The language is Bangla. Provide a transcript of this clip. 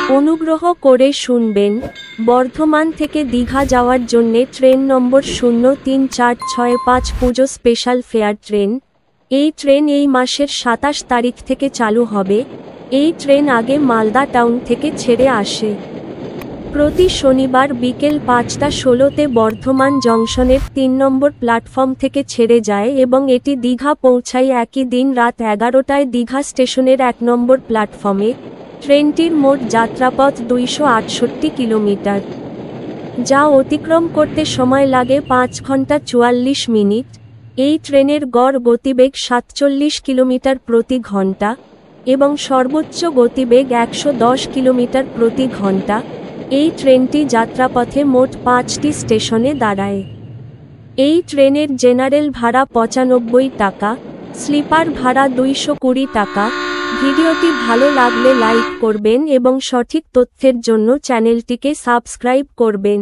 অনুগ্রহ করে শুনবেন, বর্ধমান থেকে দীঘা যাওয়ার জন্যে ট্রেন নম্বর 03465 পুজো স্পেশাল ফেয়ার ট্রেন। এই ট্রেন এই মাসের 27 তারিখ থেকে চালু হবে। এই ট্রেন আগে মালদা টাউন থেকে ছেড়ে আসে। প্রতি শনিবার বিকেল 5টা 16তে বর্ধমান জংশনের 3 নম্বর প্ল্যাটফর্ম থেকে ছেড়ে যায় এবং এটি দীঘা পৌঁছায় একই দিন রাত 11টায় দীঘা স্টেশনের 1 নম্বর প্ল্যাটফর্মে। ট্রেনটির মোট যাত্রাপথ 268 কিলোমিটার, যা অতিক্রম করতে সময় লাগে 5 ঘন্টা 44 মিনিট। এই ট্রেনের গড় গতিবেগ 47 কিলোমিটার প্রতি ঘন্টা এবং সর্বোচ্চ গতিবেগ 110 কিলোমিটার প্রতি ঘন্টা। এই ট্রেনটি যাত্রাপথে মোট 5টি স্টেশনে দাঁড়ায়। এই ট্রেনের জেনারেল ভাড়া 95 টাকা, স্লিপার ভাড়া 220 টাকা। ভিডিওটি ভালো লাগলে লাইক করবেন এবং সঠিক তথ্যের জন্য চ্যানেলটিকে সাবস্ক্রাইব করবেন।